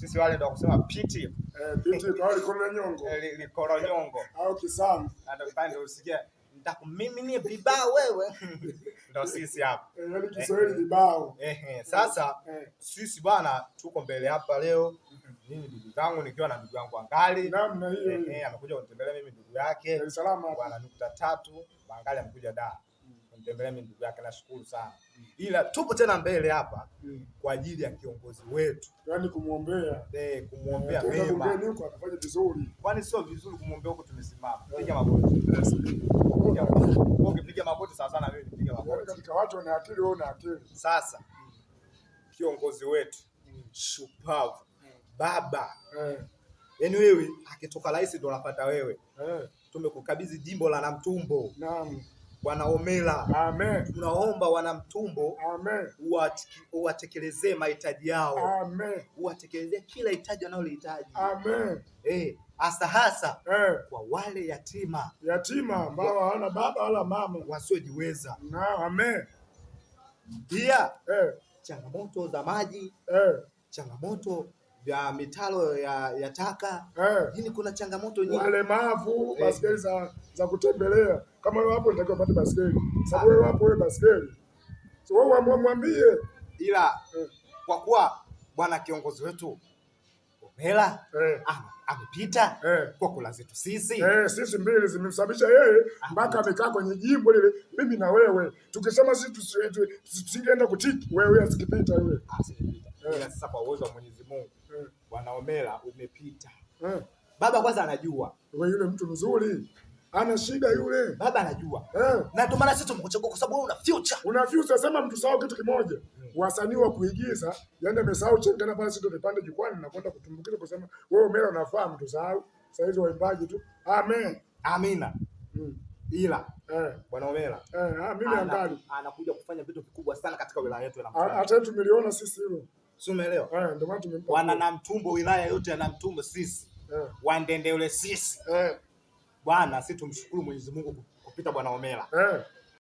Sisi wale ndio kusema piti. Piti kwa likoronyongo. Likoronyongo. Au kisamu. Ndio pande usikia nitakumiminia vibao wewe. Ndio sisi hapa. Yaani Kiswahili vibao. Sasa sisi bwana tuko mbele hapa leo. Mimi ndugu zangu nikiwa na ndugu yangu Angali. Namna hiyo. Amekuja kunitembelea mimi ndugu yake. Dar es Salaam bwana 3. Angali amekuja Dar. Kunitembelea mimi ndugu yake, nashukuru sana. Ila tupo tena mbele hapa kwa ajili ya kiongozi wetu. Yaani kumuombea. Kumuombea mema. Huko atafanya vizuri. Kwani sio vizuri kumuombea huko tumesimama. Piga magoti. Ukipiga magoti sawa sana, mimi nipiga magoti. Katika watu wana akili, wewe una akili. Sasa kiongozi wetu shupavu baba. Yaani wewe akitoka rais ndo unapata wewe. Tumekukabidhi jimbo la Namtumbo. Naam. Bwana Omela. Amen. Tunaomba wana Mtumbo. Amen. Uwatekelezee mahitaji yao. Amen. Uwatekelezee kila hitaji wanalohitaji. Amen. Hasa kwa wale yatima ambao hawana baba wala mama, wasiojiweza. Amen. Pia changamoto za maji, changamoto ya mitalo ya taka. Hii kuna changamoto nyingi. Walemavu, baskeli za kutembelea. Kama wewe hapo unatakiwa upate baskeli. Sababu wewe hapo wewe baskeli. So wewe mwambie. Ila kwa kuwa bwana kiongozi wetu Omela amepita kwa kula zetu sisi. Sisi mbili zimemsababisha yeye mpaka amekaa kwenye jimbo lile. Mimi na wewe tukisema sisi tusingeenda kutiki, wewe asikipita yule. Ila sasa kwa uwezo wa Mwenyezi Mungu bwana Omela umepita. Baba kwanza anajua wewe yule mtu mzuri, ana shida yule. Baba anajua. Na ndio maana sisi tumekuchagua kwa sababu wewe una future. Una future. Sema mtu sawa kitu kimoja. Wasanii wa kuigiza, yani amesahau chengana pale, sisi tupande jukwani na kwenda kutumbukiza kusema wewe Omela unafahamu tu, sahau. Sasa hizo waimbaji tu. Amen. Amina. Ila bwana Omela mimi Angali anakuja kufanya vitu vikubwa sana katika wilaya yetu ya Namtumbo. Hata tumeliona sisi hilo. Si umeelewa? Ndio maana tumempa. Wana Namtumbo, wilaya yote ya Namtumbo sisi. Wandende ule sisi. Bwana sisi tumshukuru Mwenyezi Mungu kupita bwana Omela.